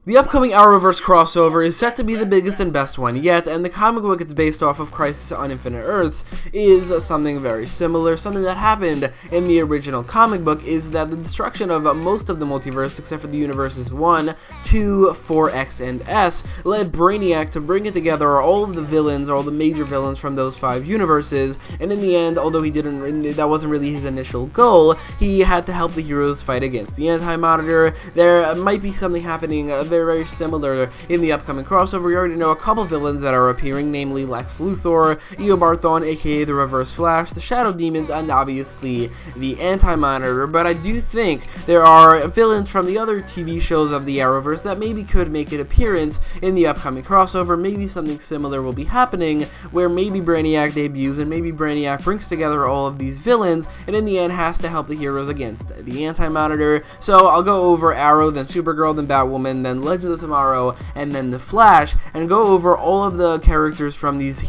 The upcoming Arrowverse crossover is set to be the biggest and best one yet, and the comic book it's based off of, Crisis on Infinite Earths, is something very similar. Something that happened in the original comic book is that the destruction of most of the multiverse, except for the universes 1, 2, 4, X, and S, led Brainiac to bring together all of the villains, all the major villains from those 5 universes, and in the end, although that wasn't really his initial goal, he had to help the heroes fight against the Anti-Monitor. There might be something happening very similar in the upcoming crossover. We already know a couple villains that are appearing, namely Lex Luthor, Eobarthon, aka the Reverse Flash, the Shadow Demons, and obviously the Anti-Monitor. But I do think there are villains from the other TV shows of the Arrowverse that maybe could make an appearance in the upcoming crossover. Maybe something similar will be happening, where maybe Brainiac debuts, and maybe Brainiac brings together all of these villains, and in the end has to help the heroes against the Anti-Monitor. So I'll go over Arrow, then Supergirl, then Batwoman, then Legends of Tomorrow, and then The Flash, and go over all of the characters from these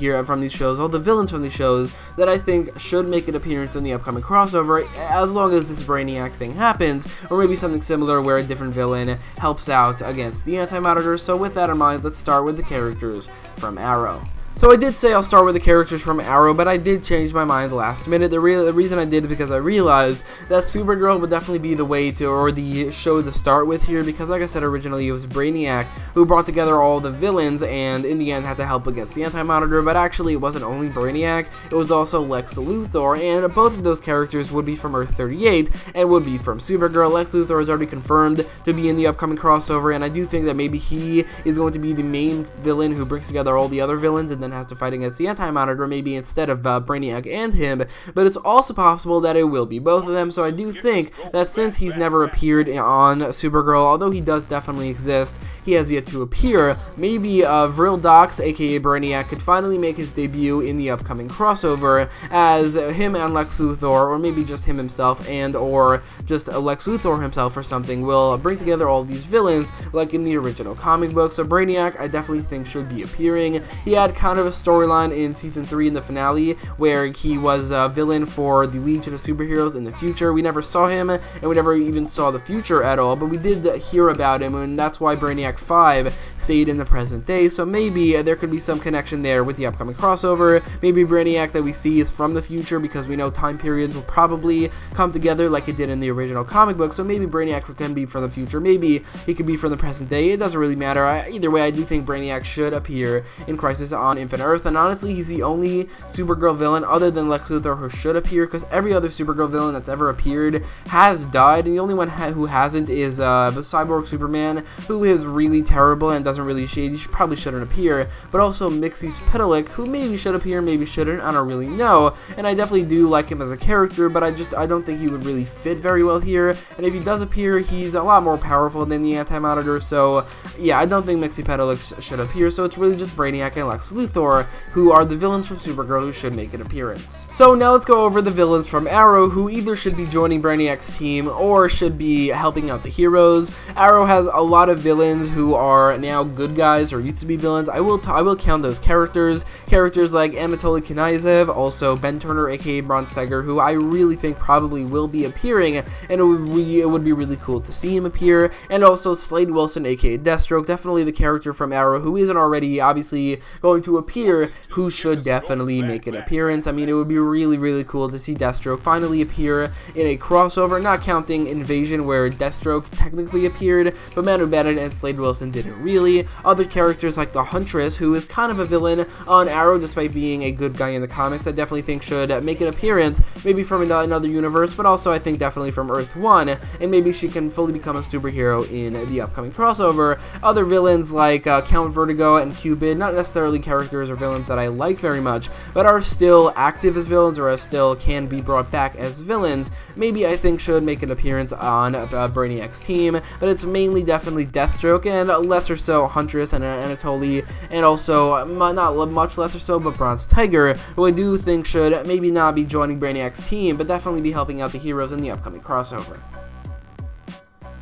shows, all the villains from these shows that I think should make an appearance in the upcoming crossover, as long as this Brainiac thing happens, or maybe something similar where a different villain helps out against the Anti-Monitor. So with that in mind, let's start with the characters from Arrow. So I did say I'll start with the characters from Arrow, but I did change my mind last minute. The reason I did is because I realized that Supergirl would definitely be the way to, or the show to start with here, because like I said originally, it was Brainiac who brought together all the villains and in the end had to help against the Anti-Monitor, but actually it wasn't only Brainiac, it was also Lex Luthor, and both of those characters would be from Earth 38 and would be from Supergirl. Lex Luthor is already confirmed to be in the upcoming crossover, and I do think that maybe he is going to be the main villain who brings together all the other villains and then has to fight against the Anti-Monitor, maybe instead of Brainiac and him, but it's also possible that it will be both of them. So I do think that since he's never appeared on Supergirl, although he does definitely exist, he has yet to appear, maybe Vril Dox, aka Brainiac, could finally make his debut in the upcoming crossover, as him and Lex Luthor, or maybe just him himself and or just Lex Luthor himself or something, will bring together all these villains like in the original comic book. So Brainiac I definitely think should be appearing. He had kind of a storyline in season 3 in the finale where he was a villain for the Legion of Superheroes in the future. We never saw him, and we never even saw the future at all, but we did hear about him, and that's why Brainiac 5 stayed in the present day. So maybe there could be some connection there with the upcoming crossover. Maybe Brainiac that we see is from the future, because we know time periods will probably come together like it did in the original comic book. So maybe Brainiac can be from the future, maybe he could be from the present day. It doesn't really matter. Either way, I do think Brainiac should appear in Crisis on Infinite Earth, and honestly, he's the only Supergirl villain other than Lex Luthor who should appear, because every other Supergirl villain that's ever appeared has died, and the only one who hasn't is Cyborg Superman, who is really terrible and doesn't really shade. He probably shouldn't appear, but also Mxyzptlk, who maybe should appear, maybe shouldn't, I don't really know, and I definitely do like him as a character, but I don't think he would really fit very well here, and if he does appear, he's a lot more powerful than the Anti-Monitor. So yeah, I don't think Mxyzptlk should appear, so it's really just Brainiac and Lex Luthor who are the villains from Supergirl who should make an appearance. So now let's go over the villains from Arrow, who either should be joining Brainiac's team or should be helping out the heroes. Arrow has a lot of villains who are now good guys or used to be villains. I will count those characters like Anatoly Knyazev, also Ben Turner aka Bronze Tiger, who I really think probably will be appearing, and it would be really cool to see him appear, and also Slade Wilson aka Deathstroke, definitely the character from Arrow who isn't already obviously going to appear, who should definitely make an appearance. I mean, it would be really cool to see Deathstroke finally appear in a crossover, not counting Invasion where Deathstroke technically appeared, but Manu Bennett and Slade Wilson didn't really. Other characters like the Huntress, who is kind of a villain on Arrow despite being a good guy in the comics, I definitely think should make an appearance, maybe from another universe, but also I think definitely from Earth 1, and maybe she can fully become a superhero in the upcoming crossover. Other villains like Count Vertigo and Cupid, not necessarily characters or villains that I like very much, but are still active as villains or still can be brought back as villains, maybe I think should make an appearance on Brainiac's team, but it's mainly definitely Deathstroke, and lesser so Huntress and Anatoly, and also not much lesser so but Bronze Tiger, who I do think should maybe not be joining Brainiac's team, but definitely be helping out the heroes in the upcoming crossover.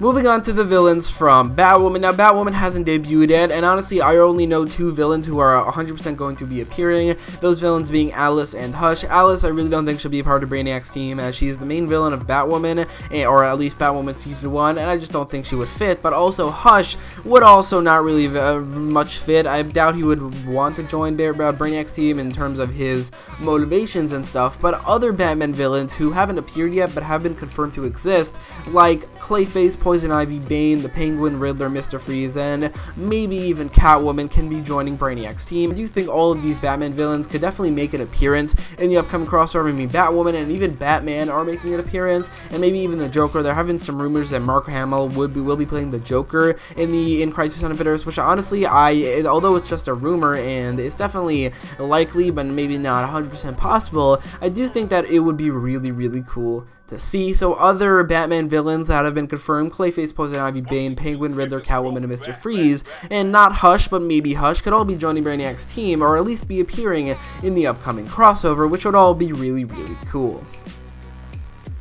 Moving on to the villains from Batwoman. Now, Batwoman hasn't debuted yet, and honestly, I only know 2 villains who are 100% going to be appearing. Those villains being Alice and Hush. Alice, I really don't think she'll be a part of Brainiac's team, as she's the main villain of Batwoman, or at least Batwoman Season 1, and I just don't think she would fit. But also, Hush would also not really much fit. I doubt he would want to join Brainiac's team in terms of his motivations and stuff. But other Batman villains who haven't appeared yet, but have been confirmed to exist, like Clayface, Poison Ivy, Bane, the Penguin, Riddler, Mr. Freeze, and maybe even Catwoman can be joining Brainiac's team. I do think all of these Batman villains could definitely make an appearance in the upcoming crossover. I mean, Batwoman and even Batman are making an appearance, and maybe even the Joker. There have been some rumors that Mark Hamill will be playing the Joker in Crisis on Infinite Earths, which honestly, although it's just a rumor and it's definitely likely, but maybe not 100% possible, I do think that it would be really, really cool to see. So other Batman villains that have been confirmed: Clayface, Poison Ivy, Bane, Penguin, Riddler, Catwoman, and Mr. Freeze, and not Hush, but maybe Hush, could all be joining Brainiac's team, or at least be appearing in the upcoming crossover, which would all be really, really cool.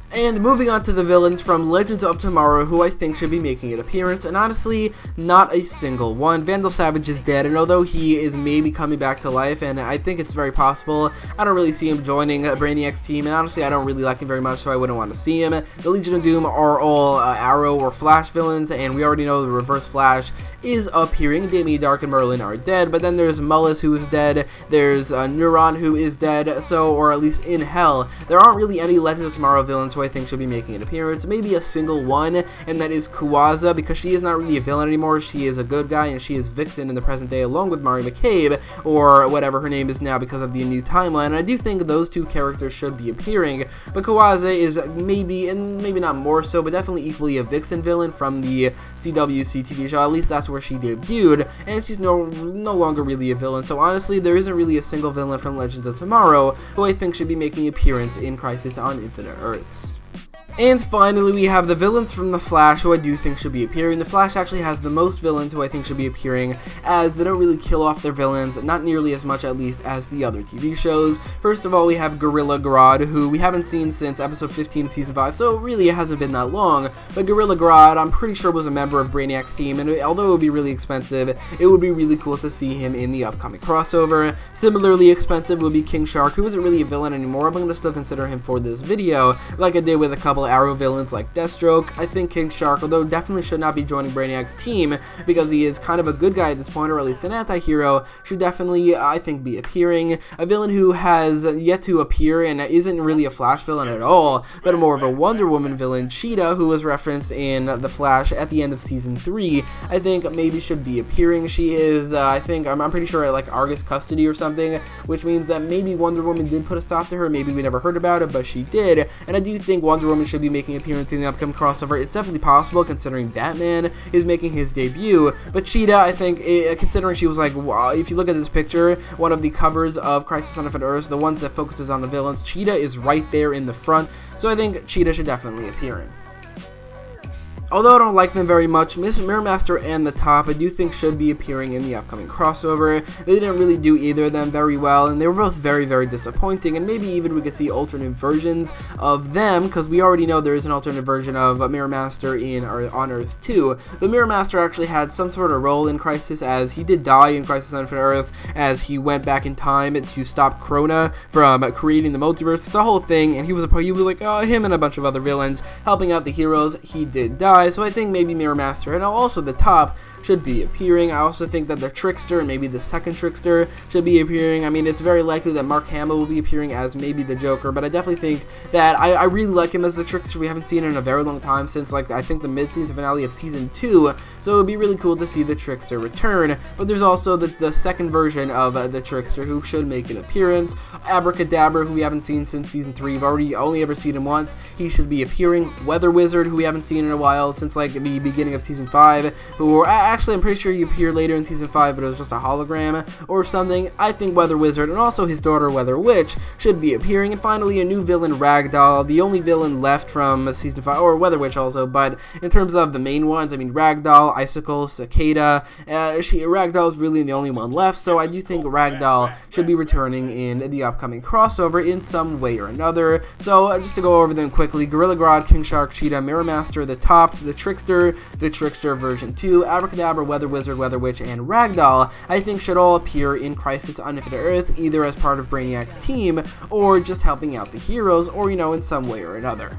And moving on to the villains from Legends of Tomorrow, who I think should be making an appearance, and honestly, not a single one. Vandal Savage is dead, and although he is maybe coming back to life, and I think it's very possible, I don't really see him joining Brainiac's team, and honestly, I don't really like him very much, so I wouldn't want to see him. The Legion of Doom are all Arrow or Flash villains, and we already know the Reverse Flash is appearing. Damien Dark and Merlin are dead, but then there's Mullis, who is dead, there's Neuron, who is dead, so, or at least in Hell, there aren't really any Legends of Tomorrow villains who I think should be making an appearance. Maybe a single one, and that is Kuwaza, because she is not really a villain anymore. She is a good guy, and she is Vixen in the present day, along with Mari McCabe, or whatever her name is now because of the new timeline. And I do think those two characters should be appearing, but Kuwaza is maybe, and maybe not more so, but definitely equally a Vixen villain from the CWC TV show. At least that's where she debuted, and she's no longer really a villain. So honestly, there isn't really a single villain from Legends of Tomorrow who I think should be making an appearance in Crisis on Infinite Earths. And finally, we have the villains from The Flash, who I do think should be appearing. The Flash actually has the most villains who I think should be appearing, as they don't really kill off their villains, not nearly as much at least as the other TV shows. First of all, we have Gorilla Grodd, who we haven't seen since episode 15 of season 5, so really it hasn't been that long. But Gorilla Grodd, I'm pretty sure, was a member of Brainiac's team, and although it would be really expensive, it would be really cool to see him in the upcoming crossover. Similarly expensive would be King Shark, who isn't really a villain anymore, but I'm going to still consider him for this video, like I did with a couple Arrow villains like Deathstroke. I think King Shark, although definitely should not be joining Brainiac's team because he is kind of a good guy at this point, or at least an anti-hero, should definitely, I think, be appearing. A villain who has yet to appear and isn't really a Flash villain at all, but more of a Wonder Woman villain, Cheetah, who was referenced in The Flash at the end of season 3, I think maybe should be appearing. She is, I think, I'm pretty sure, like Argus custody or something, which means that maybe Wonder Woman did put a stop to her. Maybe we never heard about it, but she did, and I do think Wonder Woman should be making appearance in the upcoming crossover. It's definitely possible considering Batman is making his debut, but Cheetah, I think, considering she was like, wow, if you look at this picture, one of the covers of Crisis on Infinite Earths, the ones that focuses on the villains, Cheetah is right there in the front, so I think Cheetah should definitely appear in. Although I don't like them very much, Mirror Master and the Top I do think should be appearing in the upcoming crossover. They didn't really do either of them very well, and they were both very, very disappointing, and maybe even we could see alternate versions of them, because we already know there is an alternate version of Mirror Master on Earth 2. But Mirror Master actually had some sort of role in Crisis, as he did die in Crisis on Infinite Earths, as he went back in time to stop Krona from creating the multiverse. It's a whole thing, and he was like, him and a bunch of other villains helping out the heroes. He did die. So I think maybe Mirror Master and also the Top should be appearing. I also think that the Trickster and maybe the second Trickster should be appearing. I mean, it's very likely that Mark Hamill will be appearing as maybe the Joker, but I definitely think that I really like him as the Trickster. We haven't seen it in a very long time, since like I think the mid-season finale of season 2, so it would be really cool to see the Trickster return. But there's also the second version of the Trickster who should make an appearance. Abracadabra, who we haven't seen since season 3, we've only ever seen him once. He should be appearing. Weather Wizard, who we haven't seen in a while, since like the beginning of season 5, who actually, I'm pretty sure he appeared later in Season 5, but it was just a hologram or something. I think Weather Wizard and also his daughter Weather Witch should be appearing. And finally, a new villain, Ragdoll, the only villain left from Season 5, or Weather Witch also, but in terms of the main ones, I mean, Ragdoll, Icicle, Cicada, Ragdoll is really the only one left, so I do think Ragdoll should be returning in the upcoming crossover in some way or another. So just to go over them quickly, Gorilla Grodd, King Shark, Cheetah, Mirror Master, the Top, the Trickster version 2, Abracadabra, Weather Wizard, Weather Witch, and Ragdoll, I think should all appear in Crisis on Infinite Earth, either as part of Brainiac's team, or just helping out the heroes, or, in some way or another.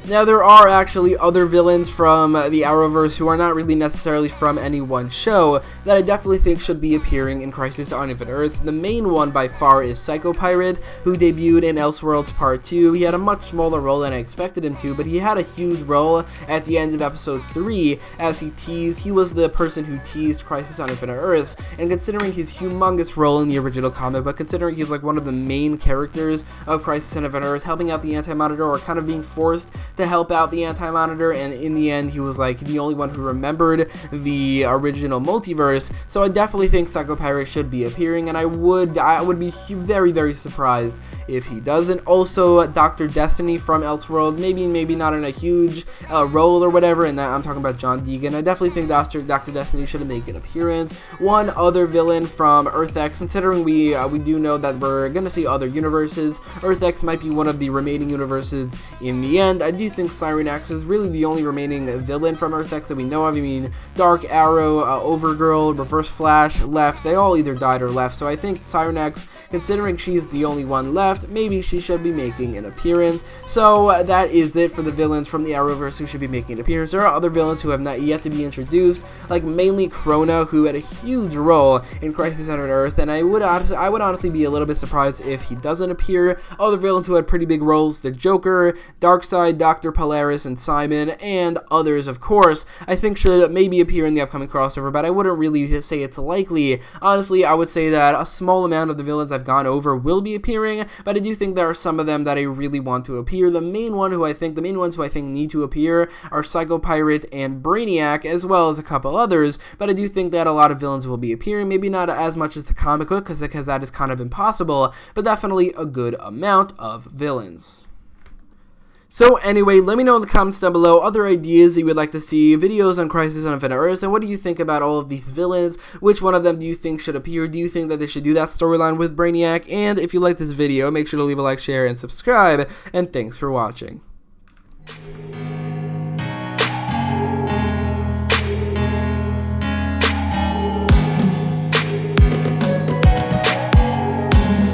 Now, there are actually other villains from the Arrowverse who are not really necessarily from any one show that I definitely think should be appearing in Crisis on Infinite Earths. The main one by far is Psycho Pirate, who debuted in Elseworlds Part 2. He had a much smaller role than I expected him to, but he had a huge role at the end of Episode 3 as he was the person who teased Crisis on Infinite Earths, and considering his humongous role in the original comic, but considering he was like one of the main characters of Crisis on Infinite Earths, helping out the Anti-Monitor, or kind of being forced to help out the Anti-Monitor, and in the end he was like the only one who remembered the original multiverse. So I definitely think Psycho Pirate should be appearing, and I would be very, very surprised if he doesn't. Also, Dr. Destiny from Elseworld, maybe not in a huge role or whatever, and that I'm talking about John Deegan. I definitely think Dr. Destiny should make an appearance. One other villain from Earth X, considering we do know that we're gonna see other universes, Earth X might be one of the remaining universes in the end. I do think Siren X is really the only remaining villain from Earth X that we know of. I mean, Dark Arrow, Overgirl, Reverse Flash left. They all either died or left, so I think Siren X, considering she's the only one left, maybe she should be making an appearance. So that is it for the villains from the Arrowverse who should be making an appearance. There are other villains who have not yet to be introduced, like mainly Krona, who had a huge role in Crisis on Earth, and I would honestly be a little bit surprised if he doesn't appear. Other villains who had pretty big roles, the Joker, Darkseid, Dr. Polaris, and Simon, and others, of course, I think should maybe appear in the upcoming crossover, but I wouldn't really say it's likely. Honestly, I would say that a small amount of the villains I've gone over will be appearing, but I do think there are some of them that I really want to appear. The main ones who I think need to appear are Psycho Pirate and Brainiac, as well as a couple others, but I do think that a lot of villains will be appearing, maybe not as much as the comic book, because that is kind of impossible, but definitely a good amount of villains. So anyway, let me know in the comments down below other ideas that you would like to see, videos on Crisis on Infinite Earths, and what do you think about all of these villains? Which one of them do you think should appear? Do you think that they should do that storyline with Brainiac? And if you like this video, make sure to leave a like, share, and subscribe, and thanks for watching.